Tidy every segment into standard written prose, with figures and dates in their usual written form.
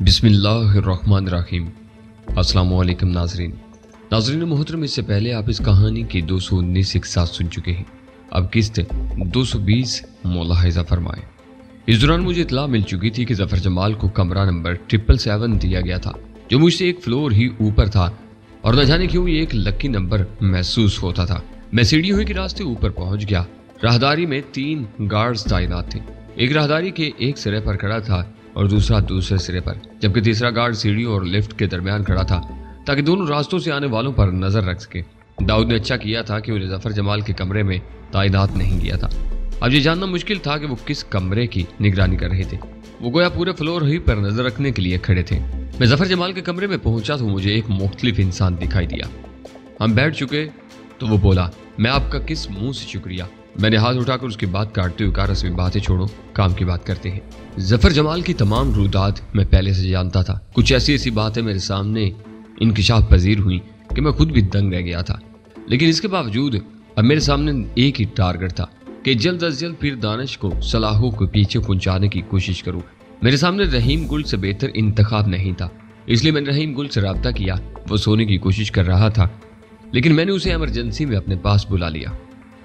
बिस्मिल्लाहिर्रहमानिर्रहीम। अस्सलाम वालेकुम नाज़रीन मोहतरम, इससे पहले आप इस कहानी की 219 एक साथ सुन चुके हैं। अब किस्त 220 मुलाहिज़ा फरमाएं। इस दौरान मुझे इत्तला मिल चुकी थी कि ज़फ़र जमाल को कमरा नंबर 777 दिया गया था, जो मुझसे एक फ्लोर ही ऊपर था, और न जाने क्यों ये एक लकी नंबर महसूस होता था। मैं सीढ़ियों के रास्ते ऊपर पहुंच गया। राहदारी में 3 गार्ड्स तैनात थे। एक राहदारी के एक सिरे पर खड़ा था और दूसरा दूसरे सिरे पर, जबकि तीसरा गार्ड सीढ़ियों और लिफ्ट के दरमियान खड़ा था ताकि दोनों रास्तों से आने वालों पर नजर रख सके। दाऊद ने अच्छा किया था कि उन्हें ज़फ़र जमाल के कमरे में तैनात नहीं किया था। अब ये जानना मुश्किल था कि वो किस कमरे की निगरानी कर रहे थे। वो गोया पूरे फ्लोर ही पर नजर रखने के लिए खड़े थे। मैं ज़फ़र जमाल के कमरे में पहुंचा तो मुझे एक मुख्तलिफ इंसान दिखाई दिया। हम बैठ चुके तो वो बोला, मैं आपका किस मुंह से शुक्रिया। मैंने हाथ उठाकर उसकी बात काटते हुए कहा, रस्मी बातें छोड़ो, काम की बात करते हैं। ज़फ़र जमाल की तमाम रूदात मैं पहले से जानता था। कुछ ऐसी बातें मेरे सामने इंकिशाफ पजीर हुई कि मैं खुद भी दंग रह गया था। लेकिन इसके बावजूद अब मेरे सामने एक ही टारगेट था कि जल्द अज जल्द पीर दानिश को सलाहों को पीछे पहुंचाने की कोशिश करूं। मेरे सामने रहीम गुल से बेहतर इंतखाब नहीं था, इसलिए मैंने रहीम गुल से राब्ता किया। वो सोने की कोशिश कर रहा था, लेकिन मैंने उसे इमरजेंसी में अपने पास बुला लिया।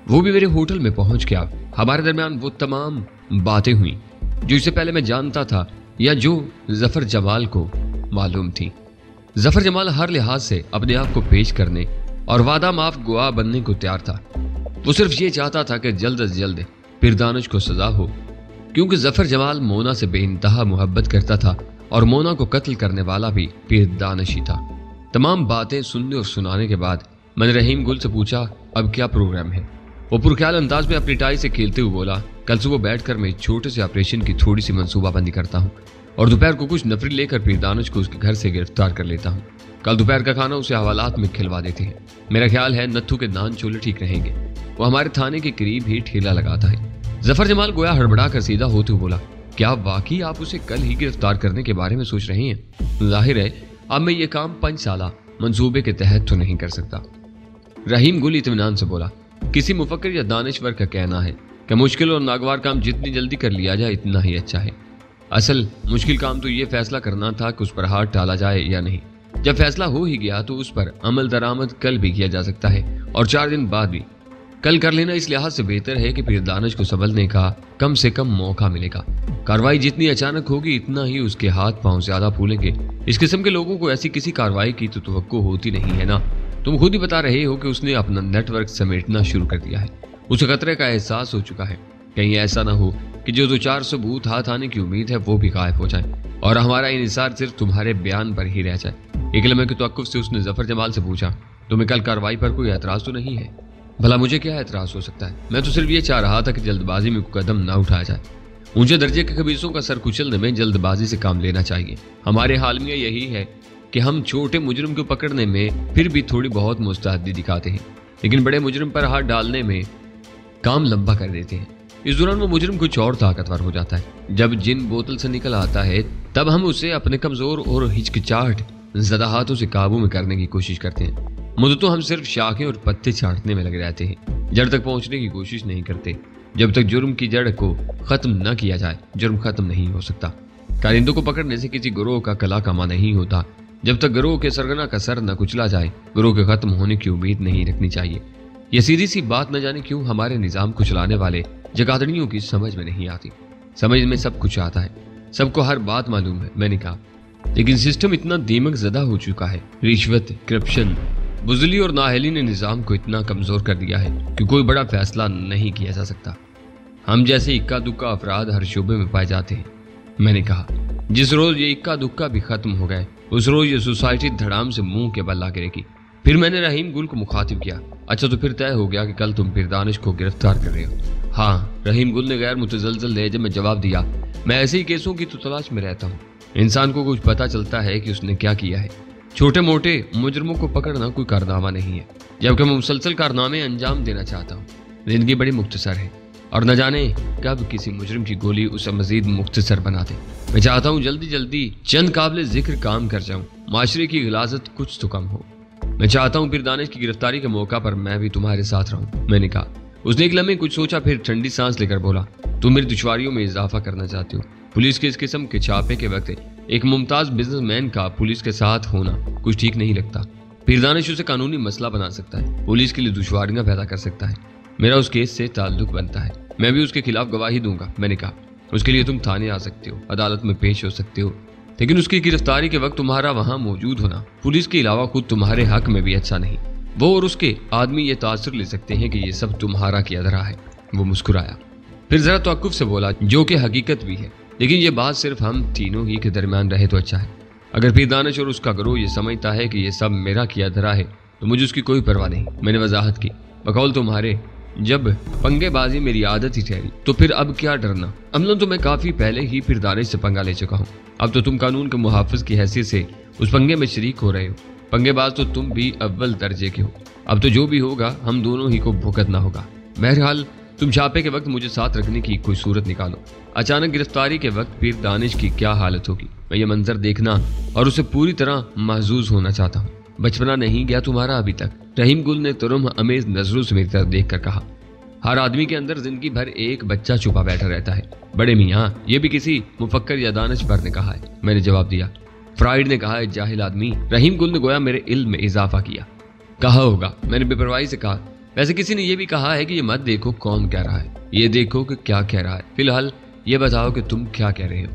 वो भी मेरे होटल में पहुंच गया। हमारे दरमियान वो तमाम बातें हुई जो इससे पहले मैं जानता था या जो ज़फ़र जमाल को मालूम थी। ज़फ़र जमाल हर लिहाज से अपने आप को पेश करने और वादा माफ गवाह बनने को तैयार था। वो सिर्फ ये चाहता था कि जल्द अज जल्द पीर दानिश को सजा हो, क्योंकि ज़फ़र जमाल मोना से बेइंतहा मोहब्बत करता था और मोना को कत्ल करने वाला भी पीर दानिश ही था। तमाम बातें सुनने और सुनाने के बाद मैंने रहीम गुल से पूछा, अब क्या प्रोग्राम है। वो पुरख्याल अंदाज में अपनी टाई से खेलते हुए बोला, कल सुबह बैठकर मैं छोटे से ऑपरेशन की थोड़ी सी मंसूबाबंदी करता हूँ और दोपहर को कुछ नफरी लेकर पीर दानिश को उसके घर से गिरफ्तार कर लेता हूँ। कल दोपहर का खाना उसे हवालात में खिलवा देते हैं। मेरा ख्याल है नत्थू के नान छोले ठीक रहेंगे। वो हमारे थाने के करीब ही ठेला लगाता है। ज़फ़र जमाल गोया हड़बड़ा कर सीधा होते हुए बोला, क्या वाकई आप उसे कल ही गिरफ्तार करने के बारे में सोच रहे हैं? जाहिर है अब मैं ये काम 5 साला मंसूबे के तहत तो नहीं कर सकता। रहीम गुल इत्मीनान से बोला, किसी मुफक्किर या दानिश्वर का कहना है कि मुश्किल और नागवार काम जितनी जल्दी कर लिया जाए इतना ही अच्छा है। असल मुश्किल काम तो ये फैसला करना था कि उस पर हाथ डाला जाए या नहीं। जब फैसला हो ही गया तो उस पर अमल दरामद कल भी किया जा सकता है और 4 दिन बाद भी। कल कर लेना इस लिहाज से बेहतर है कि पीर दानिश को संभलने का कम से कम मौका मिलेगा। कार्रवाई जितनी अचानक होगी इतना ही उसके हाथ पांव ज्यादा फूलेंगे। इस किस्म के लोगों को ऐसी किसी कार्रवाई की तो तवक्को होती नहीं है ना। तुम खुद ही बता रहे हो कि उसने अपना नेटवर्क समेटना शुरू कर दिया है। उसे खतरे का एहसास हो चुका है। कहीं ऐसा ना हो कि जो 2-4 सबूत हाथ आने की उम्मीद है वो भी गायब हो जाए और हमारा इन्हिसार सिर्फ तुम्हारे बयान पर ही रह जाए। एक लम्हे के तवक्कुफ से उसने ज़फ़र जमाल से पूछा, तुम्हें कल कार्रवाई पर कोई एतराज़ तो नहीं है? भला मुझे क्या एतराज़ हो सकता है? मैं तो सिर्फ ये चाह रहा था कि जल्दबाजी में कोई कदम ना उठाया जाए। ऊंचे दर्जे के खबीसों का सर कुचलने में जल्दबाजी से काम लेना चाहिए। हमारे हाल में यही है कि हम छोटे मुजरिम को पकड़ने में फिर भी थोड़ी बहुत मुस्तैदी दिखाते हैं, लेकिन बड़े मुजरिम पर हाथ डालने में काम लंबा कर देते हैं। इस दौरान वो मुजरिम कुछ और ताकतवर हो जाता है। जब जिन बोतल से निकल आता है तब हम उसे अपने कमजोर और हिचकिचाहट ज़दा हाथों से काबू में करने की कोशिश करते हैं। मुद्दतों हम सिर्फ शाखें और पत्ते छांटने में लगे रहते हैं, जड़ तक पहुंचने की कोशिश नहीं करते। जब तक जुर्म की जड़ को खत्म न किया जाए जुर्म खत्म नहीं हो सकता। कारिंदों को पकड़ने से किसी गिरोह का कला कमा नहीं होता। जब तक गिरोह के सरगना का सर न कुचला जाए गिरोह के खत्म होने की उम्मीद नहीं रखनी चाहिए। यह सीधी सी बात न जाने क्यों हमारे निजाम को चलाने वाले जगादड़ियों की समझ में नहीं आती। समझ में सब कुछ आता है, सबको हर बात मालूम है, मैंने कहा, लेकिन सिस्टम इतना दीमक ज़दा हो चुका है। रिश्वत, करप्शन, बुज़ली और नाअहली ने निज़ाम को इतना कमज़ोर कर दिया है कि कोई बड़ा फैसला नहीं किया जा सकता। हम जैसे इक्का दुक्का अफराद हर शोबे में पाए जाते हैं। मैंने कहा, जिस रोज़ ये इक्का दुक्का भी ख़त्म हो गए उस रोज़ ये सोसाइटी धड़ाम से मुंह के बल ला गिरेगी। फिर मैंने रहीम गुल को मुखातिब किया, अच्छा तो फिर तय हो गया कि कल तुम पीर दानिश को गिरफ्तार कर रहे हो? हाँ, रहीम गुल ने गैर मुतज़लज़ल लहजे में जवाब दिया, मैं ऐसे ही केसों की तो तलाश में रहता हूँ। इंसान को कुछ पता चलता है कि उसने क्या किया है। छोटे मोटे मुजरमों को पकड़ना कोई कारनामा नहीं है, जबकि मैं मुसलसल कारनामे अंजाम देना चाहता हूँ। जिंदगी बड़ी मुख्तसर है और न जाने कब किसी मुजरिम की गोली उसे मजीद मुख्तसर बना दे। मैं चाहता हूँ जल्दी जल्दी चंद काबिल जिक्र काम कर जाऊँ, माशरे की गिलाजत कुछ तो कम हो। मैं चाहता हूँ पीर दानिश की गिरफ्तारी के मौका पर मैं भी तुम्हारे साथ रहूँ। मैंने कहा। उसने एक लम्हे कुछ सोचा, फिर ठंडी सांस लेकर बोला, तुम मेरी दुश्वारियों में इजाफा करना चाहते हो? पुलिस के इस किस्म के छापे के वक्त एक मुमताज बिजनेसमैन का पुलिस के साथ होना कुछ ठीक नहीं लगता। पीर दानिश उसे कानूनी मसला बना सकता है, पुलिस के लिए दुश्वारियां पैदा कर सकता है। मेरा उस केस से ताल्लुक बनता है, मैं भी उसके खिलाफ गवाही दूंगा। मैंने कहा, उसके लिए तुम थाने आ सकते हो, अदालत में पेश हो सकते हो, लेकिन उसकी गिरफ्तारी के वक्त तुम्हारा वहां मौजूद होना पुलिस के अलावा खुद तुम्हारे हक में भी अच्छा नहीं। वो और उसके आदमी ये तासुर ले सकते हैं कि ये सब तुम्हारा किया धरा है। वो मुस्कुराया, फिर जरा तवक्कुफ से बोला, जो कि हकीकत भी है, लेकिन ये बात सिर्फ हम तीनों ही के दरमियान रहे तो अच्छा है। अगर पीर दानिश और उसका गिरोह ये समझता है कि ये सब मेरा किया धरा है तो मुझे उसकी कोई परवाह नहीं। मैंने वजाहत की, बकौल तुम्हारे जब पंगेबाजी मेरी आदत ही ठहरी तो फिर अब क्या डरना। अमलन तो मैं काफी पहले ही पीर दानिश से पंगा ले चुका हूँ, अब तो तुम कानून के मुहाफिज की हैसियत से उस पंगे में शरीक हो रहे हो। पंगेबाज तो तुम भी अव्वल दर्जे के हो, अब तो जो भी होगा हम दोनों ही को भुगतना होगा। बहरहाल तुम छापे के वक्त मुझे साथ रखने की कोई सूरत निकालो। अचानक गिरफ्तारी के वक्त पीर दानिश की क्या हालत होगी, मैं ये मंजर देखना और उसे पूरी तरह महजूज होना चाहता हूँ। बचपना नहीं गया तुम्हारा अभी तक, रहीम गुल ने तुरम अमेज नजरों से मेरी तरफ देख कर कहा। हर आदमी के अंदर जिंदगी भर एक बच्चा छुपा बैठा रहता है बड़े मियाँ, ये भी किसी मुफक्कर या दानिशवर ने कहा है। मैंने जवाब दिया, फ्राइड ने कहा है जाहिल आदमी। रहीम गुल ने गोया मेरे इल्म में इजाफा किया। कहा होगा, मैंने बेपरवाही से कहा। वैसे किसी ने यह भी कहा है कि ये मत देखो कौन कह रहा है, ये देखो कि क्या कह रहा है। फिलहाल ये बताओ कि तुम क्या कह रहे हो।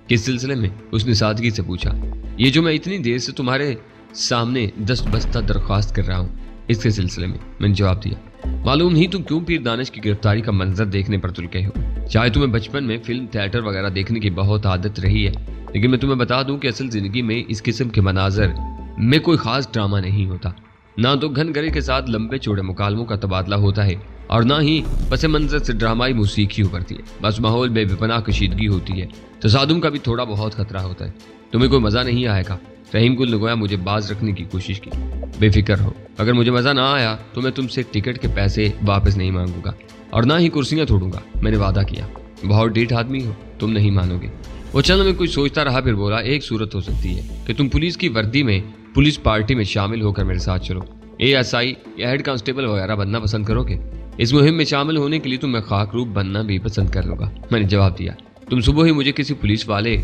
किस सिलसिले में? उसने सादगी से पूछा। ये जो मैं इतनी देर से तुम्हारे सामने दस्त बस्ता दरख्वास्त कर रहा हूँ, इसके सिलसिले में। मैंने जवाब दिया, मालूम ही तुम क्यों पीर दानिश की गिरफ्तारी का मंजर देखने पर तुल गए हो। चाहे तुम्हें बचपन में फिल्म थिएटर वगैरह देखने की बहुत आदत रही है, लेकिन मैं तुम्हें बता दूं कि असल जिंदगी में इस किस्म के मनाजर में कोई खास ड्रामा नहीं होता। ना तो घन घरे के साथ लंबे चौड़े मुकालमों का तबादला होता है और ना ही पस मंजर से ड्रामाई मौसीकी उभरती है। बस माहौल में बेपनाह कशीदगी होती है, तसादुम का भी थोड़ा बहुत खतरा होता है। तुम्हें कोई मजा नहीं आएगा। रहीम गुल ने गोया मुझे बाज रखने की कोशिश की। बेफिक्र हो, अगर मुझे मजा ना आया तो मैं तुमसे टिकट के पैसे वापस नहीं मांगूंगा और ना ही कुर्सियां तोड़ूंगा। मैंने वादा किया। बहुत डीठ आदमी हो, तुम नहीं मानोगे। वो चंद में कुछ सोचता रहा, फिर बोला, एक सूरत हो सकती है कि तुम पुलिस की वर्दी में पुलिस पार्टी में शामिल होकर मेरे साथ चलो। एएसआई या हेड कांस्टेबल वगैरह बनना पसंद करोगे? इस मुहिम में शामिल होने के लिए तो मैं खाक रूप बनना भी पसंद कर लूंगा। मैंने जवाब दिया, तुम सुबह ही मुझे किसी पुलिस वाले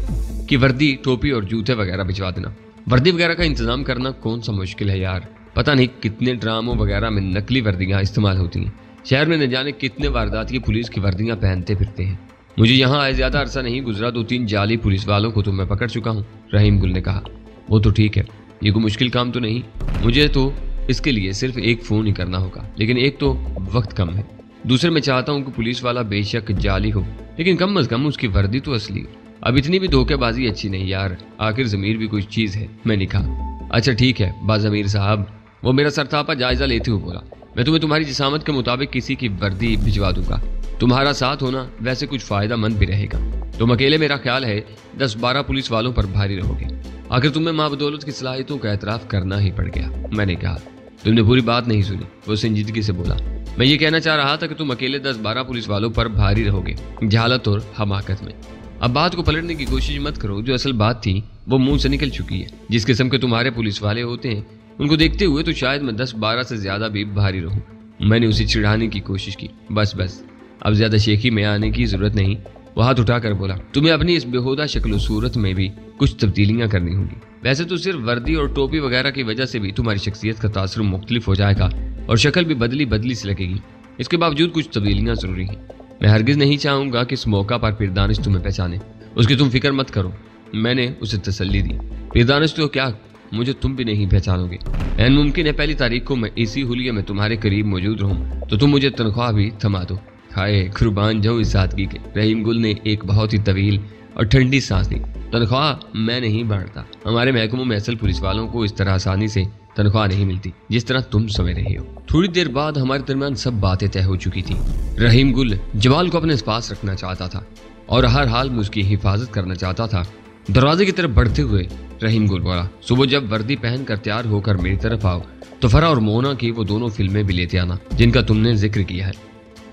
की वर्दी, टोपी और जूते वगैरह भिजवा देना। वर्दी वगैरह का इंतजाम करना कौन सा मुश्किल है यार। पता नहीं कितने ड्रामों वगैरह में नकली वर्दियां इस्तेमाल होती हैं। शहर में न जाने कितने वारदात की पुलिस की वर्दियां पहनते फिरते हैं। मुझे यहाँ आए ज्यादा अरसा नहीं गुजरा, 2-3 जाली पुलिस वालों को तो मैं पकड़ चुका हूँ। रहीम गुल ने कहा, वो तो ठीक है, ये कोई मुश्किल काम तो नहीं। मुझे तो इसके लिए सिर्फ एक फोन ही करना होगा, लेकिन एक तो वक्त कम है, दूसरे मैं चाहता हूँ कि पुलिस वाला बेशक जाली हो लेकिन कम अज कम उसकी वर्दी तो असली। अब इतनी भी धोखेबाजी अच्छी नहीं यार, आखिर ज़मीर भी कुछ चीज़ है। मैंने कहा, अच्छा ठीक है बाज़मीर साहब। वो मेरा सरतापा जायजा लेते हुए बोला, मैं तुम्हें तुम्हारी जिसामत के मुताबिक किसी की वर्दी भिजवा दूंगा। तुम्हारा साथ होना वैसे कुछ फायदा मंद भी रहेगा। तुम अकेले मेरा ख्याल है 10-12 पुलिस वालों पर भारी रहोगे। आखिर तुम्हें माँ बदौलत की सलाहियतों का एतराफ़ करना ही पड़ गया। मैंने कहा, तुमने पूरी बात नहीं सुनी। वो संजीदगी से बोला, मैं ये कहना चाह रहा था कि तुम अकेले 10-12 पुलिस वालों पर भारी रहोगे, जहालत और हमाकत में। अब बात को पलटने की कोशिश मत करो, जो असल बात थी वो मुंह से निकल चुकी है। जिस किस्म के तुम्हारे पुलिस वाले होते हैं उनको देखते हुए तो शायद मैं 10-12 से ज्यादा भी भारी रहूं। मैंने उसे चिढ़ाने की कोशिश की। बस अब ज्यादा शेखी में आने की जरूरत नहीं। वो हाथ उठाकर बोला, तुम्हें अपनी इस बेहुदा शक्ल सूरत में भी कुछ तब्दीलियां करनी होंगी। वैसे तो सिर्फ वर्दी और टोपी वगैरह की वजह से भी तुम्हारी शख्सियत का तासुर मुख्तलिफ हो जाएगा और शक्ल भी बदली सी लगेगी। इसके बावजूद कुछ तब्दीलियां जरूरी हैं। मैं हरगिज नहीं चाहूंगा कि इस मौका पर पीर दानिश तुम्हें पहचाने। उसकी तुम फिक्र मत करो। मैंने उसे तसल्ली दी। पीर दानिश तो क्या, मुझे तुम भी नहीं पहचानोगे। ऐन मुमकिन है 1 तारीख को मैं इसी हुलिये में तुम्हारे करीब मौजूद रहूं तो तुम मुझे तनख्वाह भी थमा दो। हाय कुर्बान जाऊं इस सादगी के। रहीम गुल ने एक बहुत ही तवील और ठंडी सांस ली। तनख्वाह मैं नहीं बांटता। हमारे महकमों में असल पुलिस वालों को इस तरह आसानी से तनख्वाह नहीं मिलती जिस तरह तुम समझ रहे हो। थोड़ी देर बाद हमारे दरमियान सब बातें तय हो चुकी थी। रहीम गुल जमाल को अपने पास रखना चाहता था और हर हाल में उसकी हिफाजत करना चाहता था। दरवाजे की तरफ बढ़ते हुए रहीम गुल बोला, सुबह जब वर्दी पहनकर तैयार होकर मेरी तरफ आओ तो फरा और मोना की वो दोनों फिल्में भी लेते आना जिनका तुमने जिक्र किया है।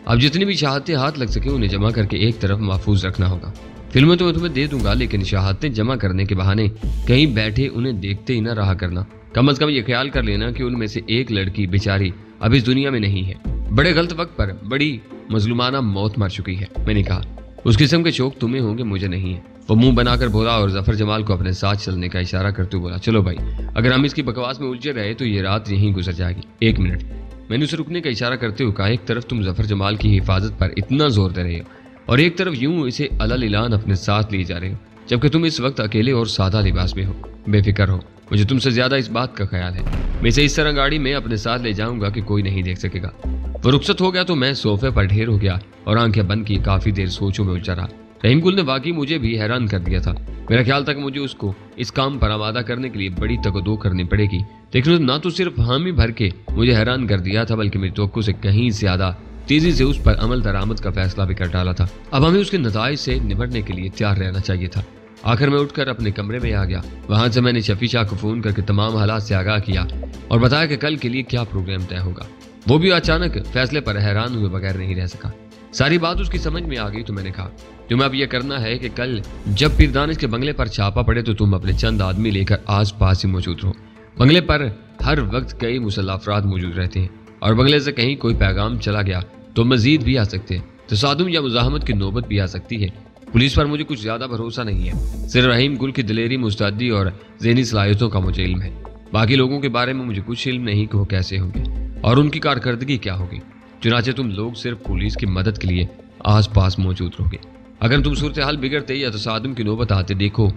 अब जितनी भी शहादतें हाथ लग सके उन्हें जमा करके एक तरफ महफूज रखना होगा। फिल्में तो मैं तुम्हें दे दूंगा, लेकिन शहादतें जमा करने के बहाने कहीं बैठे उन्हें देखते ही ना रहा करना। कम अज कम ये ख्याल कर लेना कि उनमें से एक लड़की बेचारी अब इस दुनिया में नहीं है, बड़े गलत वक्त पर बड़ी मजलूमाना मौत मर चुकी है। मैंने कहा, उस किस्म के शौक तुम्हें होंगे, मुझे नहीं है। वो मुंह बनाकर बोला और जफर जमाल को अपने साथ चलने का इशारा करते हुए बोला, चलो भाई, अगर हम इसकी बकवास में उलझे रहे तो ये रात यहीं गुजर जाएगी। 1 मिनट। मैंने उसे रुकने का इशारा करते हुए कहा, एक तरफ तुम जफर जमाल की हिफाजत पर इतना जोर दे रहे हो और एक तरफ यूं इसे अलल इलान अपने साथ लिए जा रहे हो, जबकि तुम इस वक्त अकेले और सादा लिबास में हो। बेफिक्र हो, मुझे तुमसे ज्यादा इस बात का ख्याल है। मैं इसे इस तरह गाड़ी में अपने साथ ले जाऊंगा कि कोई नहीं देख सकेगा। वो रुखसत हो गया तो मैं सोफे पर ढेर हो गया और आंखें बंद की काफी देर सोचों में उलझा रहा। रहीम गुल ने वाकई मुझे भी हैरान कर दिया था। मेरा ख्याल था कि मुझे उसको इस काम पर आमादा करने के लिए बड़ी तकदो करनी पड़ेगी, लेकिन उसने ना तो सिर्फ हामी भर के मुझे हैरान कर दिया था, बल्कि मेरी तवक्को से कहीं ज्यादा तेजी से उस पर अमल दरामद का फैसला भी कर डाला था। अब हमें उसके नताइज से निपटने के लिए तैयार रहना चाहिए था। आखिर मैं उठकर अपने कमरे में आ गया। वहां से मैंने शफी शाह को फोन करके तमाम हालात से आगाह किया और बताया कि कल के लिए क्या प्रोग्राम तय होगा। वो भी अचानक फैसले पर हैरान हुए बगैर नहीं रह सका। सारी बात उसकी समझ में आ गई तो मैंने कहा, तुम्हें अब यह करना है कि कल जब पीर दानिश के बंगले पर छापा पड़े तो तुम अपने चंद आदमी लेकर आस पास ही मौजूद रहो। बंगले पर हर वक्त कई मुसल्लह अफराद मौजूद रहते हैं और बंगले से कहीं कोई पैगाम चला गया तो मजीद भी आ सकते हैं, तसादुम या मुजाहमत की नौबत भी आ सकती है। पुलिस पर मुझे कुछ ज्यादा भरोसा नहीं है, सिर्फ रहीम गुल की दिलेरी, मुस्तैदी और ज़हनी सलाहियतों का मुझे इल्म है। बाकी लोगों के बारे में मुझे कुछ इल्म नहीं कि वो कैसे होंगे और उनकी कारकर्दगी क्या होगी। चुनाचे तुम लोग सिर्फ पुलिस की मदद के लिए आस पास मौजूद रहोगे। अगर तुम सूरत हाल बिगड़ते या तसादुम की नौबत आते देखो,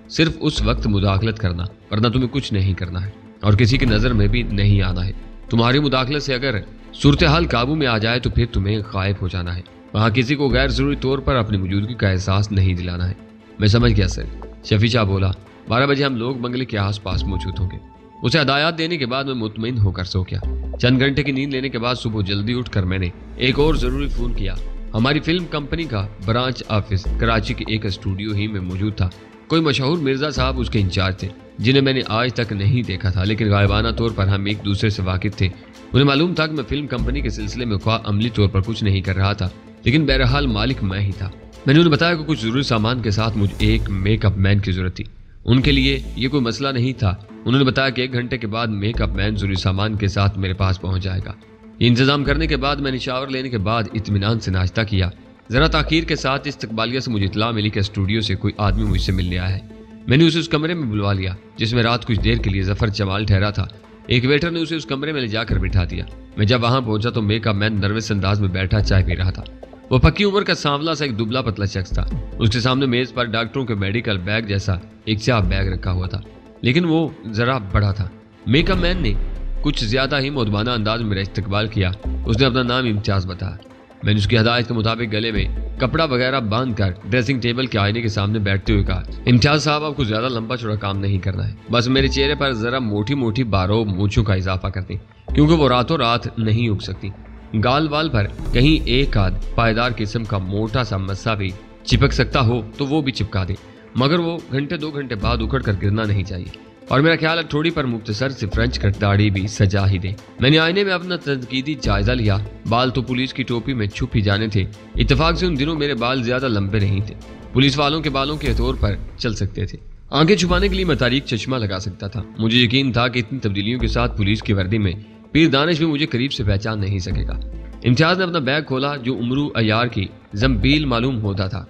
सिर्फ उस वक्त मुदाखलत करना, वरना तुम्हें कुछ नहीं करना है और किसी की नजर में भी नहीं आना है। तुम्हारी मुदाखलत से अगर सूरत हाल काबू में आ जाए तो फिर तुम्हें गायब हो जाना है। वहां किसी को गैर जरूरी तौर पर अपनी मौजूदगी का एहसास नहीं दिलाना है। मैं समझ गया सर, शफी शाह बोला। 12 बजे हम लोग बंगले के आस पास मौजूद होंगे। उसे हदायत देने के बाद मैं मुतमईन होकर सो गया। चंद घंटे की नींद लेने के बाद सुबह जल्दी उठकर मैंने एक और जरूरी फोन किया। हमारी फिल्म कंपनी का ब्रांच ऑफिस कराची के एक स्टूडियो ही में मौजूद था। कोई मशहूर मिर्जा साहब उसके इंचार्ज थे, जिन्हें मैंने आज तक नहीं देखा था, लेकिन गायबाना तौर पर हम एक दूसरे से वाकिफ थे। उन्हें मालूम था कि मैं फिल्म कंपनी के सिलसिले में ख्वाह अमली तौर पर कुछ नहीं कर रहा था, लेकिन बहरहाल मालिक मैं ही था। मैंने उन्हें बताया कि कुछ जरूरी सामान के साथ मुझे एक मेकअप मैन की जरूरत थी। उनके लिए ये कोई मसला नहीं था। उन्होंने बताया कि 1 घंटे के बाद मेकअप मैन जरूरी सामान के साथ मेरे पास पहुंच जाएगा। ये इंतजाम करने के बाद मैंने शावर लेने के बाद इत्मीनान से नाश्ता किया। जरा ताखीर के साथ इस्तकबालिया से मुझे इत्तला मिली कि स्टूडियो से कोई आदमी मुझसे मिलने आया है। मैंने उसे उस कमरे में बुलवा लिया जिसमें रात कुछ देर के लिए जफर जमाल ठहरा था। एक वेटर ने उसे उस कमरे में ले जाकर बिठा दिया। मैं जब वहां पहुंचा तो मेकअप मैन नर्वस अंदाज में बैठा चाय पी रहा था। वो पक्की उम्र का सांवला सा एक दुबला पतला शख्स था। उसके सामने मेज पर डॉक्टरों के मेडिकल बैग जैसा एक स्याह बैग रखा हुआ था, लेकिन वो जरा बड़ा था। मेकअप मैन ने कुछ ज्यादा ही मुदबाना अंदाज में मेरा इस्तकबाल किया। उसने अपना नाम इम्तियाज बताया। मैंने उसकी हदायत के मुताबिक गले में कपड़ा वगैरह बांध कर ड्रेसिंग टेबल के आईने के सामने बैठते हुए कहा, इम्तियाज साहब, आपको ज्यादा लंबा चौड़ा काम नहीं करना है। बस मेरे चेहरे पर जरा मोटी मोटी बारों मूंछों का इजाफा कर दें, क्योंकि वो रातों रात नहीं उग सकती। गाल वाल पर कहीं एक आध पायदार किस्म का मोटा सा मस्सा भी चिपक सकता हो तो वो भी चिपका दे, मगर वो घंटे 2 घंटे बाद उखड़ कर गिरना नहीं चाहिए। और मेरा ख्याल है थोड़ी पर मुख्तसर से फ्रेंच कट दाढ़ी भी सजा ही दे। मैंने आईने में अपना तनकीदी जायजा लिया। बाल तो पुलिस की टोपी में छुप ही जाने थे। इत्तेफाक से उन दिनों मेरे बाल ज्यादा लंबे नहीं थे, पुलिस वालों के बालों के तौर पर चल सकते थे। आंखें छुपाने के लिए मैं तारीक चश्मा लगा सकता था। मुझे यकीन था कि इतनी तब्दीलियों के साथ पुलिस की वर्दी में पीर दानिश भी मुझे करीब से पहचान नहीं सकेगा। इम्तियाज ने अपना बैग खोला जो उमरू अयार की जम्बील मालूम होता था।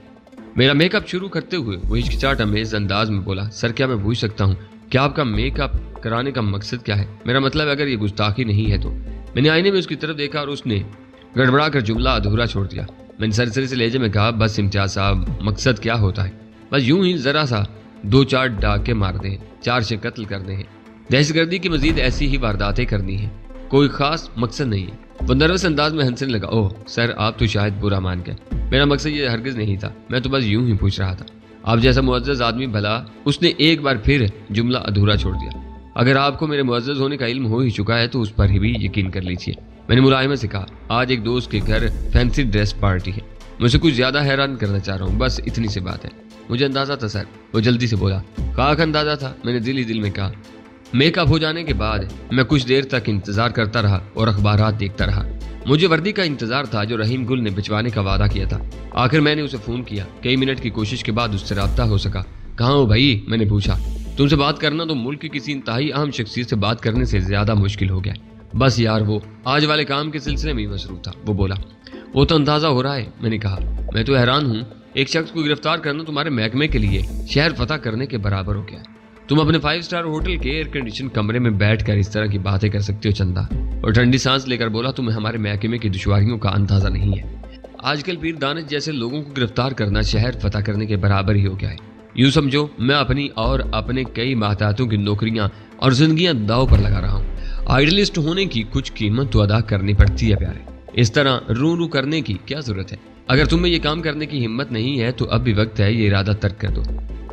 मेरा मेकअप शुरू करते हुए वो हिचकिचाहट अमेज अंदाज में बोला, सर क्या मैं पूछ सकता हूँ क्या आपका मेकअप कराने का मकसद क्या है? मेरा मतलब अगर ये गुस्ताखी नहीं है तो। मैंने आईने में उसकी तरफ देखा और उसने गड़बड़ा कर जुमला अधूरा छोड़ दिया। मैंने सरसरी से लहजे में कहा, बस इम्तियाज साहब, मकसद क्या होता है? बस यूं ही जरा सा 2-4 डाके मारने हैं, 4 से कत्ल करने हैं, दहशतगर्दी की मजीद ऐसी ही वारदातें करनी है, कोई खास मकसद नहीं है। वो नर्वस अंदाज में हंसने लगा। ओह सर, आप तो शायद बुरा मान गए। मेरा मकसद ये हरगिज नहीं था, मैं तो बस यूं ही पूछ रहा था। आप जैसा मुअज़्ज़ज़ आदमी भला। उसने एक बार फिर जुमला अधूरा छोड़ दिया। अगर आपको मेरे मुअज़्ज़ज़ होने का इल्म हो ही चुका है तो उस पर ही भी यकीन कर लीजिए। मैंने मुलाहिमा से कहा, आज एक दोस्त के घर फैंसी ड्रेस पार्टी है, मुझे कुछ ज्यादा हैरान करना चाह रहा हूँ, बस इतनी सी बात है। मुझे अंदाजा था सर। वो जल्दी से बोला। खाक अंदाजा था, मैंने दिल ही दिल में कहा। मेकअप हो जाने के बाद मैं कुछ देर तक इंतजार करता रहा और अखबारात देखता रहा। मुझे वर्दी का इंतजार था जो रहीम गुल ने भिजवाने का वादा किया था। आखिर मैंने उसे फोन किया। कई मिनट की कोशिश के बाद उससे राब्ता हो सका। कहाँ हो भाई? मैंने पूछा। तुमसे बात करना तो मुल्क की किसी इंतहाई अहम शख्सियत से बात करने से ज्यादा मुश्किल हो गया। बस यार, वो आज वाले काम के सिलसिले में ही मसरूफ था। वो बोला। वो तो अंदाजा हो रहा है। मैंने कहा, मैं तो हैरान हूँ एक शख्स को गिरफ्तार करना तुम्हारे महकमे के लिए शहर फतह करने के बराबर हो गया है। तुम अपने 5 स्टार होटल के एयर कंडीशन कमरे में बैठकर इस तरह की बातें कर सकते हो चंदा। और ठंडी सांस लेकर बोला, तुम्हें हमारे महकमे की दुश्वारियों का अंदाजा नहीं है। आजकल पीर दानिश जैसे लोगों को गिरफ्तार करना शहर फतह करने के बराबर ही हो गया है। यूं समझो मैं अपनी और अपने कई माताहतों की नौकरियां और जिंदगियां दांव पर लगा रहा हूँ। आइडलिस्ट होने की कुछ कीमत तो अदा करनी पड़ती है प्यारे, इस तरह रू रू करने की क्या जरूरत है। अगर तुम्हें ये काम करने की हिम्मत नहीं है तो अब भी वक्त है ये इरादा तर्क कर दो।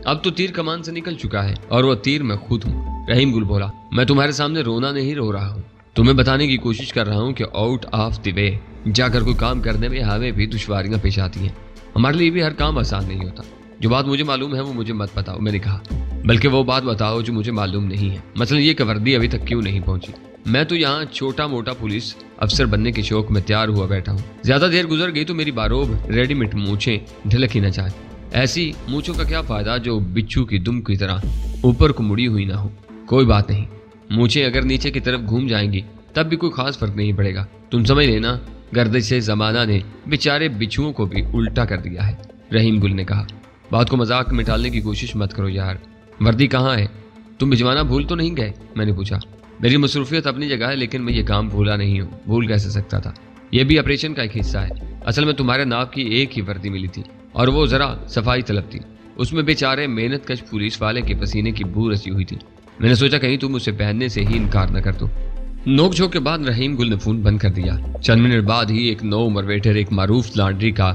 अब तो तीर कमान से निकल चुका है और वो तीर मैं खुद हूँ। रहीम गुल बोला, मैं तुम्हारे सामने रोना नहीं रो रहा हूँ, तुम्हें बताने की कोशिश कर रहा हूँ कि आउट ऑफ द वे जाकर कोई काम करने में हमें भी दुश्वारियां पेश आती हैं। हमारे लिए भी हर काम आसान नहीं होता। जो बात मुझे मालूम है वो मुझे मत बताओ, मैंने कहा, बल्कि वो बात बताओ जो मुझे मालूम नहीं है। मसलन ये कि वर्दी अभी तक क्यों नहीं पहुंची। मैं तो यहाँ छोटा मोटा पुलिस अफसर बनने के शौक में तैयार हुआ बैठा हूँ। ज्यादा देर गुजर गई तो मेरी बारोब रेडीमेड मूछें ढलक ही न जाए। ऐसी मूछों का क्या फायदा जो बिच्छू की दुम की तरह ऊपर को मुड़ी हुई ना हो। कोई बात नहीं, मूछें अगर नीचे की तरफ घूम जाएंगी तब भी कोई खास फर्क नहीं पड़ेगा। तुम समझ लेना, गर्दिश से जमाना ने बेचारे बिच्छुओं को भी उल्टा कर दिया है। रहीम गुल ने कहा, बात को मजाक में टालने की कोशिश मत करो यार। वर्दी कहाँ है? तुम भिजवाना भूल तो नहीं गए? मैंने पूछा। मेरी मसरूफियत अपनी जगह है, लेकिन मैं ये काम भूला नहीं हूँ। भूल कैसे सकता था? यह भी ऑपरेशन का एक हिस्सा है। असल में तुम्हारे नाप की एक ही वर्दी मिली थी और वो जरा सफाई तलब थी। उसमें बेचारे मेहनत कश पुलिस वाले के पसीने की बू रसी हुई थी। मैंने सोचा कहीं तुम उसे पहनने से ही इनकार न कर दो। नोक झोंक के बाद रहीम गुल ने फोन बंद कर दिया। चंद मिनट बाद ही एक नौ उम्र वेटर एक मारूफ लॉन्ड्री का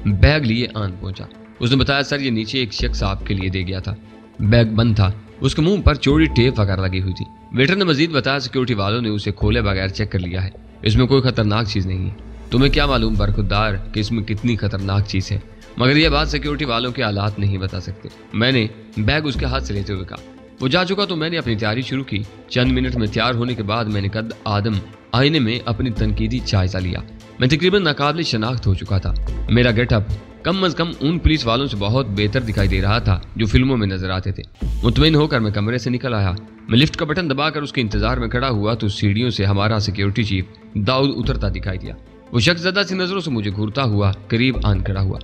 बैग लिए आन पहुंचा। उसने बताया, सर ये नीचे एक शख्स आपके लिए दे गया था। बैग बंद था, उसके मुंह पर चौड़ी टेप वगैरह लगी हुई थी। वेटर ने मजीद बताया, सिक्योरिटी वालों ने उसे खोले बगैर चेक कर लिया है। इसमें कोई खतरनाक चीज नहीं है। तुम्हें क्या मालूम बरखुरदार कि इसमें कितनी खतरनाक चीज है, मगर यह बात सिक्योरिटी वालों के हालात नहीं बता सकते। मैंने बैग उसके हाथ से लेते हुए कहा। वो जा चुका तो मैंने अपनी तैयारी शुरू की। चंद मिनट में तैयार होने के बाद मैंने कद आदम आईने में अपनी तनकीदी जायजा लिया। मैं तकरीबन नाकाबिल शनाख्त हो चुका था। मेरा गेटअप कम अज कम उन पुलिस वालों से बहुत बेहतर दिखाई दे रहा था जो फिल्मों में नजर आते थे। मुतमईन होकर मैं कमरे से निकल आया। मैं लिफ्ट का बटन दबाकर उसके इंतजार में खड़ा हुआ तो सीढ़ियों से हमारा सिक्योरिटी चीफ दाऊद उतरता दिखाई दिया। वो शख्स ज़्यादा सी नजरों से मुझे घूरता हुआ करीब आन खड़ा हुआ।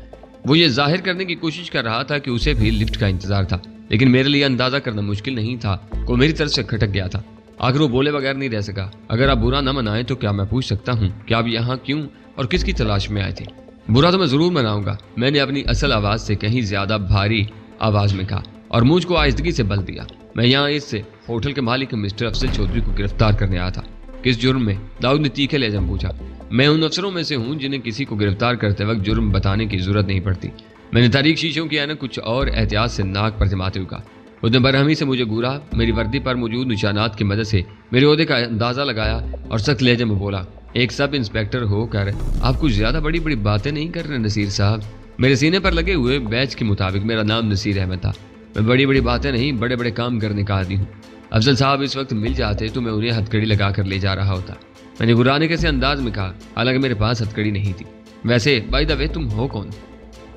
वो ये जाहिर करने की कोशिश कर रहा था कि उसे भी लिफ्ट का इंतजार था, लेकिन मेरे लिए अंदाजा करना मुश्किल नहीं था। कोई मेरी तरफ से खटक गया था। आखिर वो बोले बगैर नहीं रह सका। अगर आप बुरा न मनाएं तो क्या मैं पूछ सकता हूँ कि आप यहाँ क्यों और किसकी तलाश में आए थे? बुरा तो मैं जरूर मनाऊंगा, मैंने अपनी असल आवाज से कहीं ज्यादा भारी आवाज में कहा और मुझ को आहिस्तगी से बल दिया। मैं यहाँ इस होटल के मालिक मिस्टर अफजल चौधरी को गिरफ्तार करने आया था। किस जुर्म में? दाऊद ने तीखे लहजे में पूछा। मैं उन अफसरों में से हूँ जिन्हें किसी को गिरफ्तार करते वक्त जुर्म बताने की जरूरत नहीं पड़ती। मैंने तारीख शीशों की ऐनक कुछ और एहतियात से नाक पर जमाते हुए कहा। उसने बरहमी से मुझे घूरा, मेरी वर्दी पर मौजूद निशानात की मदद से मेरे ओहदे का अंदाजा लगाया और सख्त लहजे में बोला, एक सब इंस्पेक्टर होकर आप कुछ ज्यादा बड़ी बड़ी बातें नहीं कर रहे नसीर साहब। मेरे सीने पर लगे हुए बैच के मुताबिक मेरा नाम नसीर अहमद था। मैं बड़ी बड़ी बातें नहीं, बड़े बड़े काम करने का आदी हूँ। अफजल साहब इस वक्त मिल जाते तो मैं उन्हें हथकड़ी लगा कर ले जा रहा होता। मैंने गुराने के से अंदाज में कहा, हालांकि मेरे पास हथकड़ी नहीं थी। वैसे बाय द वे तुम हो कौन?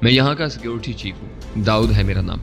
मैं यहाँ का सिक्योरिटी चीफ हूँ, दाऊद है मेरा नाम।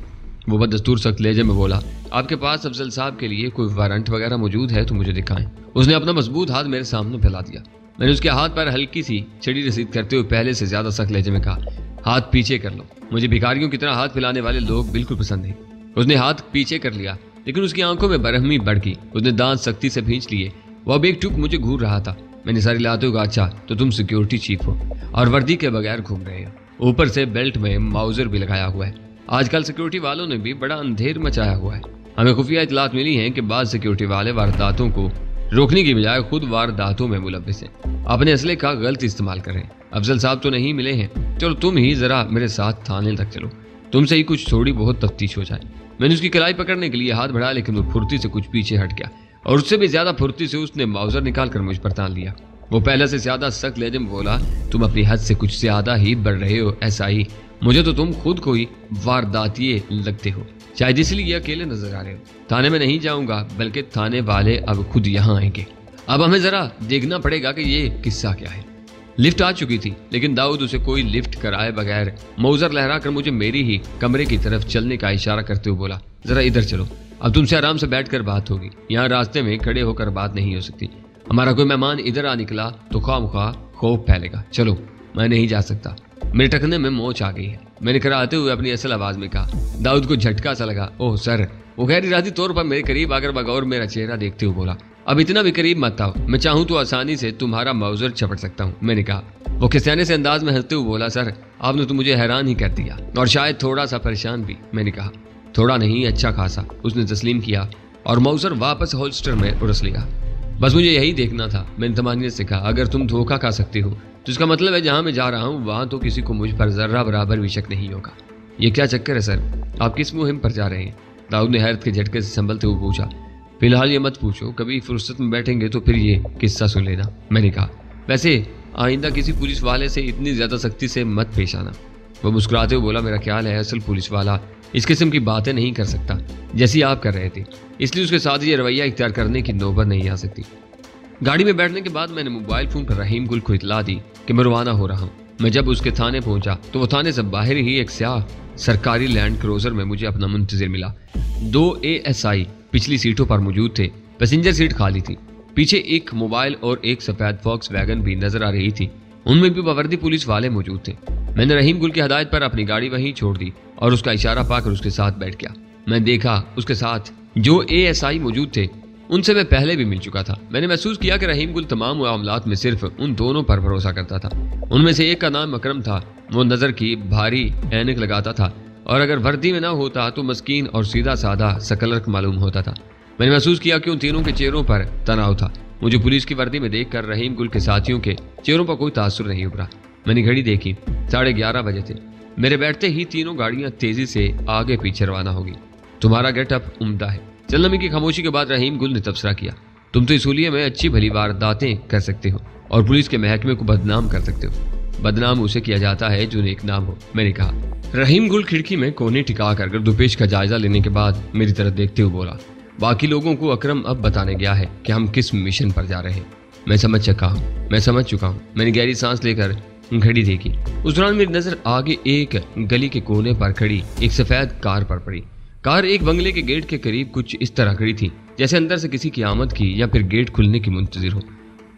वो बदस्तूर सख्त लहजे में बोला, आपके पास अफजल साहब के लिए कोई वारंट वगैरह मौजूद है तो मुझे दिखाएं। उसने अपना मजबूत हाथ मेरे सामने फैला दिया। मैंने उसके हाथ पर हल्की सी छड़ी रसीद करते हुए पहले से ज्यादा सख्त लहजे में कहा, हाथ पीछे कर लो। मुझे भिखारियों की तरह हाथ फैलाने वाले लोग बिल्कुल पसंद नहीं। उसने हाथ पीछे कर लिया, लेकिन उसकी आंखों में बरहमी बढ़ गई। उसने दांत सख्ती से भींच लिए। वो अब एक टुक मुझे घूर रहा था। मैंने सारी लाते हुए कहा, अच्छा तो तुम सिक्योरिटी चीफ हो और वर्दी के बगैर घूम रहे हो। ऊपर से बेल्ट में माउजर भी लगाया हुआ है। आजकल सिक्योरिटी वालों ने भी बड़ा अंधेर मचाया हुआ है। हमें खुफिया इतलात मिली है कि बाद सिक्योरिटी वाले वारदातों को रोकने की बजाय खुद वारदातों में मुलव्विस हैं, अपने असले का गलत इस्तेमाल कर रहे हैं। अफजल साहब तो नहीं मिले हैं, चलो तुम ही जरा मेरे साथ थाने तक चलो, तुमसे ही कुछ थोड़ी बहुत तफ्तीश हो जाए। मैंने उसकी कलाई पकड़ने के लिए हाथ बढ़ाया, लेकिन वो फुर्ती से कुछ पीछे हट गया और उससे भी ज्यादा फुर्ती से उसने माउजर निकाल कर मुझ पर तान लिया। वो पहले से ज्यादा सख्त लहजे में बोला, तुम अपनी हद से कुछ ज्यादा ही बढ़ रहे हो ऐसा ही। मुझे तो तुम खुद को ही वारदातिये लगते हो, शायद इसलिए अकेले नजर आ रहे हो। थाने में नहीं जाऊंगा, बल्कि थाने वाले अब खुद यहाँ आएंगे। अब हमें जरा देखना पड़ेगा कि ये किस्सा क्या है। लिफ्ट आ चुकी थी, लेकिन दाऊद उसे कोई लिफ्ट कराए बगैर मौजर लहरा कर मुझे मेरी ही कमरे की तरफ चलने का इशारा करते हुए बोला, जरा इधर चलो, अब तुमसे आराम से बैठकर बात होगी। यहाँ रास्ते में खड़े होकर बात नहीं हो सकती। हमारा कोई मेहमान इधर आ निकला तो खामखा खौफ फैलेगा। चलो, मैं नहीं जा सकता, मेरे टखने में मोच आ गई है। मैंने कराते हुए अपनी असल आवाज में कहा। दाऊद को झटका सा लगा। Oh sir. वो गैर इरादी तौर पर मेरे करीब आकर बगौर मेरा चेहरा देखते हुए बोला, अब इतना भी करीब मत आओ, मैं चाहूं तो आसानी से तुम्हारा माउजर चपट सकता हूं। मैंने कहा। वो खिसियाने से अंदाज में हंसते हुए बोला, सर आपने तो मुझे हैरान ही कर दिया और शायद थोड़ा सा परेशान भी। मैंने कहा। थोड़ा नहीं, अच्छा खासा, उसने तस्लीम किया और माउजर वापस होल्स्टर में उड़स लिया। बस मुझे यही देखना था। मैंने तमानियत से कहा, अगर तुम धोखा खा सकते हो तो इसका मतलब है जहां मैं जा रहा हूं वहां तो किसी को मुझ पर जर्रा बराबर भी शक नहीं होगा। ये क्या चक्कर है सर, आप किस मुहिम पर जा रहे हैं? दाऊद ने हैरत के झटके से संभलते हुए पूछा। फिलहाल ये मत पूछो, कभी फुर्सत में बैठेंगे तो फिर ये किस्सा सुन लेना। मैंने कहा। वैसे आइंदा किसी पुलिस वाले से इतनी ज्यादा सख्ती से मत पेश आना। वो मुस्कुराते हुए बोला, मेरा ख्याल है असल पुलिस वाला इस किस्म की बातें नहीं कर सकता जैसी आप कर रहे थे, इसलिए उसके साथ ये रवैया इख्तियार करने की नौबत नहीं आ सकती। गाड़ी में बैठने के बाद मैंने मोबाइल फोन पर रहीम गुल को इतला दी कि मैं रवाना हो रहा हूँ। मैं जब उसके थाने पहुंचा तो वो थाने से बाहर ही एक स्याह सरकारी लैंड क्रूजर में मुझे अपना मुंतजिर मिला। 2 ASI पिछली सीटों पर मौजूद थे, पैसेंजर सीट खाली थी। पीछे एक मोबाइल और एक सफेद फॉक्स वैगन भी नजर आ रही थी, उनमें भी बावर्दी पुलिस वाले मौजूद थे। मैंने रहीम गुल की हदायत पर अपनी गाड़ी वहीं छोड़ दी और उसका इशारा पाकर उसके साथ बैठ गया। मैं देखा उसके साथ जो ASI मौजूद थे उनसे मैं पहले भी मिल चुका था। मैंने महसूस किया कि रहीम गुल तमाम मामलात में सिर्फ उन दोनों पर भरोसा करता था। उनमें से एक का नाम अकरम था। वो नजर की भारी ऐनक लगाता था और अगर वर्दी में ना होता तो मस्कीन और सीधा साधा सकलर्क मालूम होता था। मैंने महसूस किया कि उन तीनों के चेहरों पर तनाव था। मुझे पुलिस की वर्दी में देखकर रहीम गुल के साथियों के चेहरों पर कोई तासुर नहीं उभरा। मैंने घड़ी देखी, 11:30 बजे थे। मेरे बैठते ही तीनों गाड़ियां तेजी से आगे पीछे रवाना होगी। तुम्हारा गेटअप उम्दा है। चलनमी की खामोशी के बाद रहीम गुल ने तबसरा किया, तुम तो इस हुलिये में अच्छी भली वारदातें कर सकते हो और पुलिस के महकमे को बदनाम कर सकते हो। बदनाम उसे किया जाता है जो नेक नाम हो। मैंने कहा। रहीम गुल खिड़की में कोने टिका कर गर्दोपेश का जायजा लेने के बाद मेरी तरफ देखते हुए बोला, बाकी लोगों को अकरम अब बताने गया है कि हम किस मिशन पर जा रहे हैं। मैं समझ चुका हूँ। मैंने गहरी सांस लेकर घड़ी देखी। उस दौरान मेरी नजर आगे एक गली के कोने पर खड़ी एक सफेद कार पर पड़ी। कार एक बंगले के गेट के करीब कुछ इस तरह खड़ी थी जैसे अंदर से किसी की आमद की या फिर गेट खुलने की मुंतजिर हो।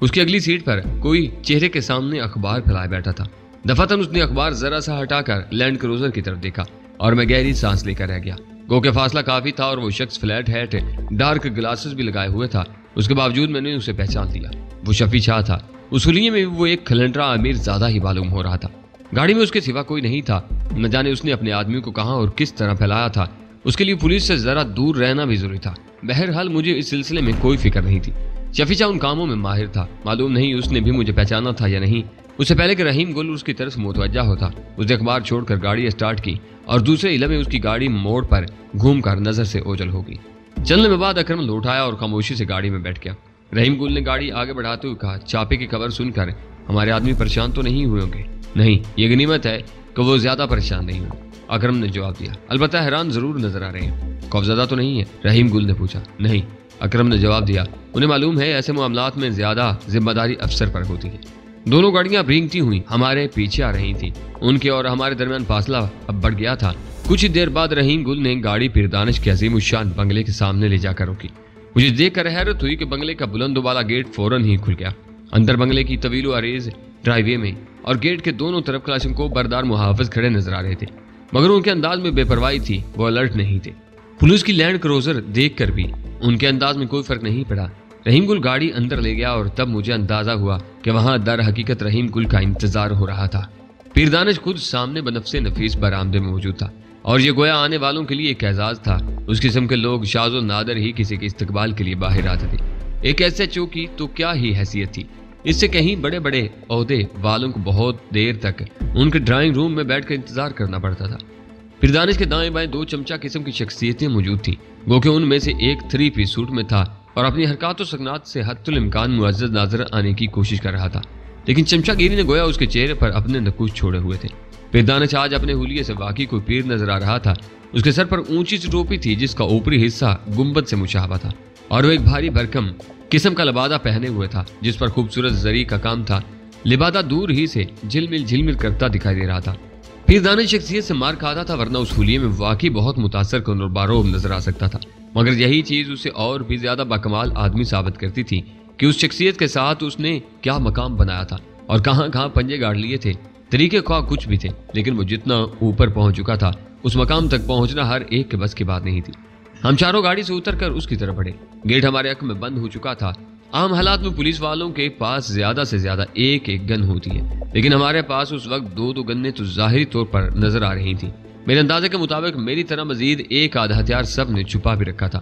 उसकी अगली सीट पर कोई चेहरे के सामने अखबार फैलाए बैठा था। दफातन उसने अखबार जरा सा हटाकर लैंड क्रूजर की तरफ देखा और मैं गहरी सांस लेकर रह गया। गो के फासला काफी था और वो शख्स फ्लैट हैट, डार्क ग्लासेस भी लगाए हुए था। उसके बावजूद मैंने उसे पहचान लिया। वो शफी शाह था। उस हुलिये में वो एक खलंडरा अमीर ज्यादा ही मालूम हो रहा था। गाड़ी में उसके सिवा कोई नहीं था। न जाने उसने अपने आदमियों को कहां और किस तरह फैलाया था। उसके लिए पुलिस से जरा दूर रहना भी जरूरी था। बहरहाल मुझे इस सिलसिले में कोई फिक्र नहीं थी। शफी शाह उन कामों में माहिर था। मालूम नहीं उसने भी मुझे पहचाना था या नहीं। उससे पहले कि रहीम गुल उसकी तरफ मुतवज्जा होता, उसने अखबार छोड़कर गाड़ी स्टार्ट की और दूसरे इला में उसकी गाड़ी मोड़ पर घूमकर नजर से ओझल होगी। चलने में बाद अकरम लौट आया और खामोशी से गाड़ी में बैठ गया। रहीम गुल ने गाड़ी आगे बढ़ाते हुए कहा, छापे की खबर सुनकर हमारे आदमी परेशान तो नहीं हुए होंगे? नहीं, ये गनीमत है कि वो ज्यादा परेशान नहीं हुए, अकरम ने जवाब दिया। अलबत्ता हैरान जरूर नजर आ रहे हैं। खौफजदा तो नहीं है? रहीम गुल ने पूछा। नहीं, अकरम ने जवाब दिया। उन्हें मालूम है ऐसे मामलात में ज्यादा जिम्मेदारी अफसर पर होती है। दोनों गाड़ियां रेंगती हुई हमारे पीछे आ रही थी। उनके और हमारे दरमियान फासला अब बढ़ गया था। कुछ ही देर बाद रहीम गुल ने गाड़ी पीरदानिश के अजीम उशान बंगले के सामने ले जाकर रोकी। मुझे देखकर हैरत हुई कि बंगले का बुलंद वाला गेट फौरन ही खुल गया। अंदर बंगले की तवीलो अरेज ड्राइवे में और गेट के दोनों तरफ क्लाशंको बरदार मुहाफिज खड़े नजर आ रहे थे, मगर उनके अंदाज में बेपरवाही थी। वो अलर्ट नहीं थे। पुलिस की लैंड क्रूजर देखकर भी उनके अंदाज में कोई फर्क नहीं पड़ा। रहीम गुल गाड़ी अंदर ले गया और तब मुझे अंदाजा हुआ कि वहां दर हकीकत रहीम गुल का इंतजार हो रहा था। पीरदानिश खुद सामने बनफसे नफीस बरामदे में मौजूद था और ये गोया आने वालों के लिए एक एजाज था। उस किस्म के लोग शाज़ो नादर ही किसी के इस्तकबाल के लिए बाहर आते थे। एक SHO की तो क्या ही हैसियत थी। इससे कहीं बड़े बड़े ओहदे वालों को बहुत देर तक उनके ड्राइंग रूम में बैठकर इंतजार करना पड़ता था। पीरदानिश के दाएं बाएं 2 चमचा किस्म की शख्सियतें मौजूद थी। गो के उनमें से एक 3 पीस सूट में था और अपनी हरकत और सकनात से हद्दुल इम्कान मुअज़्ज़ज़ नजर आने की कोशिश कर रहा था, लेकिन चमचागिरी ने गोया उसके चेहरे पर अपने नकूश छोड़े हुए थे। पीरदानिश आज अपने हुलिये से वाकई कोई पीर नजर आ रहा था। उसके सर पर ऊंची सी टोपी थी जिसका ऊपरी हिस्सा गुंबद से मुशाबा था और वो एक भारी भरकम किस्म का लिबादा पहने हुए था जिस पर खूबसूरत जरी का काम था। लिबादा दूर ही से झिलमिल करता दिखाई दे रहा था। पीरदानिश शख्सियत से मार खाता था, वरना उस हुलिये में वाकई बहुत मुतासर कुन और बारोब नजर आ सकता था। मगर यही चीज उसे और भी ज्यादा बाकमाल आदमी साबित करती थी कि उस शख्सियत के साथ उसने क्या मकाम बनाया था और कहां पंजे गाड़ लिए थे तरीके ख्वाह कुछ भी थे, लेकिन वो जितना ऊपर पहुंच चुका था उस मकाम तक पहुंचना हर एक के बस की बात नहीं थी। हम चारों गाड़ी से उतरकर उसकी तरफ बढ़े। गेट हमारे हक में बंद हो चुका था। आम हालात में पुलिस वालों के पास ज्यादा से ज्यादा एक एक गन होती है, लेकिन हमारे पास उस वक्त दो दो गन्ने तो जाहिरी तौर पर नजर आ रही थी। मेरे अंदाजे के मुताबिक मेरी तरह मजीद एक आधा हथियार सब ने छुपा भी रखा था।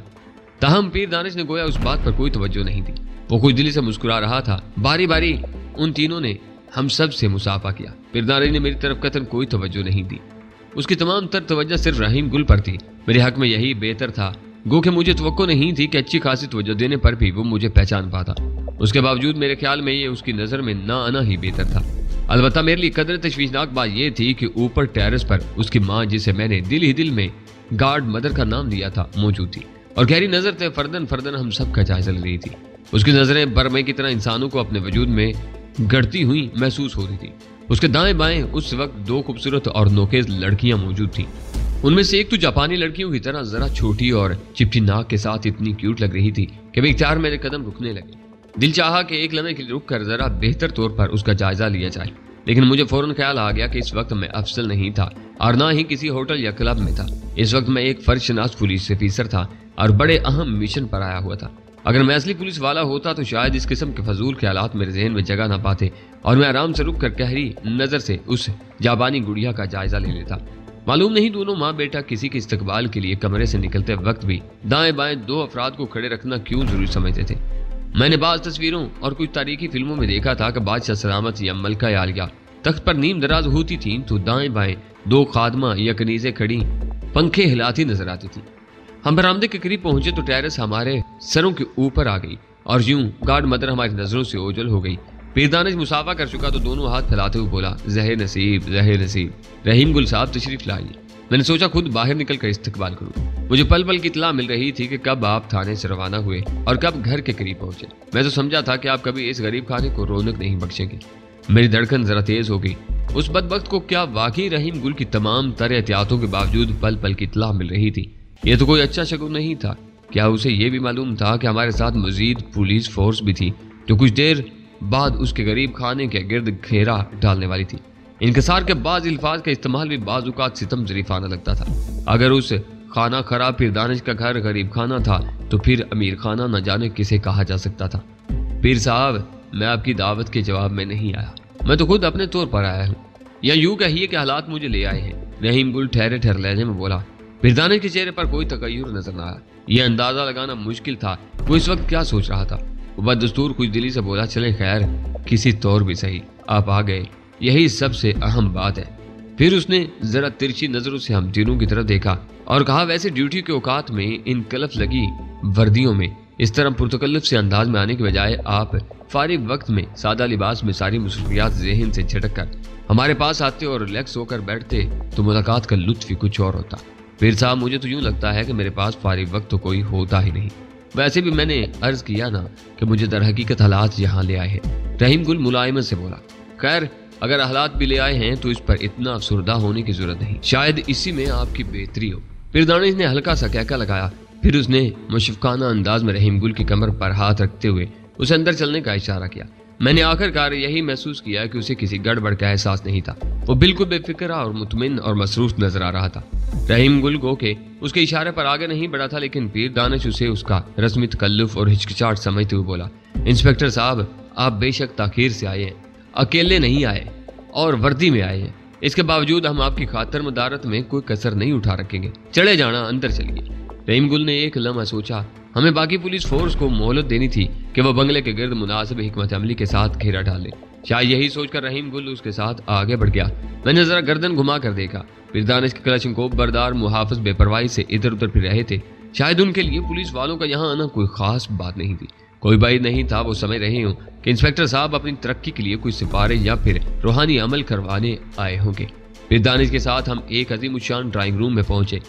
ताहम पीर दानिश ने गोया उस बात पर कोई तवज्जो नहीं दी। वो खुश दिली से मुस्कुरा रहा था। बारी बारी उन तीनों ने हम सब से मुसाफा किया। पीर दानिश ने मेरी तरफ कतन कोई तवज्जो नहीं दी। उसकी तमाम तर तवज्जो सिर्फ रहीम गुल पर थी। मेरे हक में यही बेहतर था, गो कि मुझे तवक्को नहीं थी कि अच्छी खासी तवज्जो देने पर भी वो मुझे पहचान पाता। उसके बावजूद मेरे ख्याल में ये उसकी नजर में ना आना ही बेहतर था। अलबत्ता मेरे लिए कदर तशवीशनाक बात यह थी कि ऊपर टेरेस पर उसकी माँ, जिसे मैंने दिल ही दिल में गार्ड मदर का नाम दिया था, मौजूद थी और गहरी नजर से फर्दन फर्दन हम सब का जायजा ले रही थी। उसकी नजरें बरमे की तरह इंसानों को अपने वजूद में गढ़ती हुई महसूस हो रही थी। उसके दाएं बाएं उस वक्त दो खूबसूरत और नोकेज लड़कियां मौजूद थीं। उनमें से एक तो जापानी लड़कियों की तरह जरा छोटी और चिपटी नाक के साथ इतनी क्यूट लग रही थी कि बेख्तियार मेरे कदम रुकने लगे। दिल चाहा कि एक लम्हे के लिए रुक कर जरा बेहतर तौर पर उसका जायजा लिया जाए, लेकिन मुझे फौरन ख्याल आ गया कि इस वक्त मैं अफसल नहीं था और ना ही किसी होटल या क्लब में था। इस वक्त मैं एक फर्शनास पुलिस ऑफिसर था और बड़े अहम मिशन पर आया हुआ था। अगर मैं असली पुलिस वाला होता तो शायद इस किस्म के फजूल ख्यालात मेरे जहन में जगह ना पाते और मैं आराम से रुक कर गहरी नजर से उस जापानी गुड़िया का जायजा ले लेता। मालूम नहीं दोनों माँ बेटा किसी के इस्तकबाल के लिए कमरे से निकलते वक्त भी दाएं बाएं दो अफराद को खड़े रखना क्यों जरूरी समझते थे। मैंने बाज तस्वीरों और कुछ तारीखी फिल्मों में देखा था कि बादशाह सलामत या मलका आलिया तख्त पर नीम दराज होती थी तो दाएं बाएं दो खादमा या कनीजें खड़ी पंखे हिलाती नजर आती थी। हम बरामदे के करीब पहुंचे तो टेरेस हमारे सरों के ऊपर आ गई और यूं गार्ड मदर हमारी नजरों से ओझल हो गई। पीर दानिश मुसाफा कर चुका तो दोनों हाथ फैलाते हुए बोला, ज़हे नसीब ज़हे नसीब, रहीम गुल साहब तशरीफ लाइए। मैंने सोचा खुद बाहर निकल कर इस्तकबाल करूं। मुझे पल पल की इत्तला मिल रही थी कि कब आप थाने से रवाना हुए और कब घर के करीब पहुंचे। मैं तो समझा था कि आप कभी इस गरीब खाने को रौनक नहीं बख्शेंगे। मेरी धड़कन जरा तेज हो गई। उस बदबख्त को क्या वाकई रहीम गुल की तमाम तरह एहतियातों के बावजूद पल पल की इत्तला मिल रही थी? यह तो कोई अच्छा शगुन नहीं था। क्या उसे यह भी मालूम था कि हमारे साथ मजीद पुलिस फोर्स भी थी जो कुछ देर बाद उसके गरीब खाने के गिर्द घेरा डालने वाली थी? इनकसार के बाद अल्फाज का इस्तेमाल भी बाज़-औक़ात सितम ज़रीफ़ाना लगता था। अगर उस खाना खराब पीर दानिश का घर गरीब खाना था तो फिर अमीर खाना न जाने किसे कहा जा सकता था। पीर साहब, मैं आपकी दावत के जवाब में नहीं आया, मैं तो खुद अपने तौर पर आया हूँ, या यूं कहिए कि हालात मुझे ले आए हैं। रहीम गुल ठहरे ठहर लहजे में बोला। पीर दानिश के चेहरे पर कोई तगय्युर नजर न आया। यह अंदाजा लगाना मुश्किल था वो इस वक्त क्या सोच रहा था। वो बददस्तूर खुश दिली से बोला, चले खैर किसी तौर भी सही आप आ गए, यही सबसे अहम बात है। फिर उसने जरा तिरछी नजरों से हम तीनों की तरफ देखा और कहा, वैसे ड्यूटी के औकात में इन कलफ लगी वर्दियों में इस तरह पुरतकल्लुफ से अंदाज में आने के बजाय आप फारिग वक्त में सादा लिबास में सारी मसरूफियात ज़हन से झटक कर हमारे पास आते और रिलैक्स होकर बैठते तो मुलाकात का लुत्फ ही कुछ और होता। पीर साहब, मुझे तो यूं लगता है कि मेरे पास फारिग वक्त तो कोई होता ही नहीं। वैसे भी मैंने अर्ज किया ना कि मुझे दर हकीकत हालात यहाँ ले आए हैं। रहीम गुल मुलायमत से बोला, खैर अगर हालात भी ले आए हैं तो इस पर इतना अफसुर्दा होने की जरूरत नहीं, शायद इसी में आपकी बेहतरी हो। पीर दानिश ने हल्का सा कहका लगाया। फिर उसने मुशफ़क़ाना अंदाज में रहीम गुल की कमर पर हाथ रखते हुए उसे अंदर चलने का इशारा किया। मैंने आखिरकार यही महसूस किया कि उसे किसी गड़बड़ का एहसास नहीं था। वो बिल्कुल बेफिक्र और मुतमिन और मसरूफ नजर आ रहा था। रहीम गुल गो के उसके इशारे पर आगे नहीं बढ़ा था, लेकिन पीर दानिश उसे उसका रस्मी तकल्लुफ और हिचकिचाहट समझते हुए बोला, इंस्पेक्टर साहब, आप बेशक ताखीर से आए हैं, अकेले नहीं आए और वर्दी में आए हैं। इसके बावजूद हम आपकी खातर मदारत में कोई कसर नहीं उठा रखेंगे। चले जाना, अंदर चलिए। रहीम गुल ने एक लम्हा सोचा। हमें बाकी पुलिस फोर्स को मोहलत देनी थी कि वह बंगले के गिर्द मुनासिब हिकमत अमली के साथ घेरा डाले। शायद यही सोचकर रहीम गुल उसके साथ आगे बढ़ गया। मैंने जरा गर्दन घुमा कर देखा। पीर दानिश के कलशंकोप बरदार मुहाफिज बेपरवाही से इधर उधर फिर रहे थे। शायद उनके लिए पुलिस वालों का यहाँ आना कोई खास बात नहीं थी। कोई बात नहीं था वो समझ रहे हों कि इंस्पेक्टर साहब अपनी तरक्की के लिए कोई सिफारिश या फिर रूहानी अमल करवाने आए होंगे। पीर दानिश के साथ हम एक अजीम उशान ड्राइंग रूम में पहुंचे।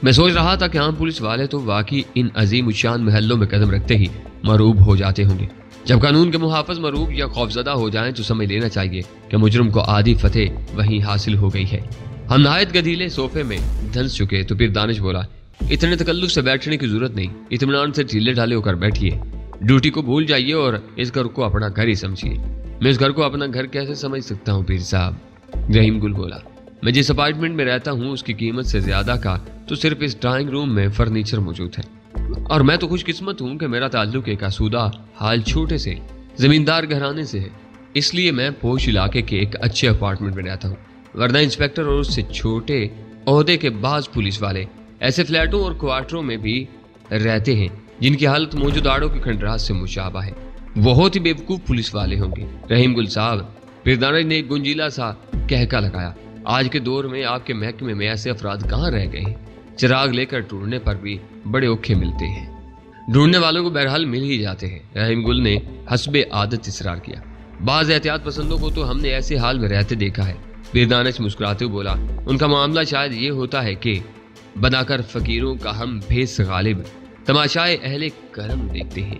मैं सोच रहा था कि आम पुलिस वाले तो वाकई इन अजीम उशान महलों में कदम रखते ही मरूब हो जाते होंगे। जब कानून के मुहाफिज मरूब या खौफजदा हो जाएं तो समझ लेना चाहिए कि मुजरिम को आधी फतेह वहीं हासिल हो गई है। हम नहायत गदीले सोफे में धंस चुके तो पीर दानिश बोला, इतने तकल्लुफ से बैठने की जरूरत नहीं, इत्मीनान से ढीले ढाले होकर बैठिए। ड्यूटी को भूल जाइए और इस घर को अपना घर ही समझिए। मैं इस घर को अपना घर कैसे समझ सकता हूँ पीर साहब? रहीम गुल बोला, मैं जिस अपार्टमेंट में रहता हूँ उसकी कीमत से ज्यादा का तो सिर्फ इस ड्राइंग रूम में फर्नीचर मौजूद है, और मैं तो खुशकिस्मत हूँ कि मेरा ताल्लुक एक आसूदा हाल छोटे से जमींदार घराने से है, इसलिए मैं पोश इलाके के एक अच्छे अपार्टमेंट में रहता हूँ, वरना इंस्पेक्टर और उससे छोटे ओहदे के बाज पुलिस वाले ऐसे फ्लैटों और क्वार्टरों में भी रहते हैं जिनकी हालत मौजूदाड़ों के खंडरात से मुशाबा है। बहुत ही बेवकूफ पुलिस वाले होंगे। रहीम गुल साहब, पिरदाना ने एक गुंजीला सा कहका लगाया, आज के दौर में आपके महकमे में ऐसे अफराद कहाँ रह गए हैं? चिराग लेकर ढूंढने पर भी बड़े औखे मिलते हैं। ढूंढने वालों को बहरहाल मिल ही जाते हैं। रहीम गुल ने हस्बे आदत इसरार किया, बाज एहतियात पसंदों को तो हमने ऐसे हाल में रहते देखा है। पिरदानश मुस्कुराते हुए बोला, उनका मामला शायद ये होता है कि बनाकर फकीरों का हम भेस गालिब तमाशाए अहले करम देखते हैं।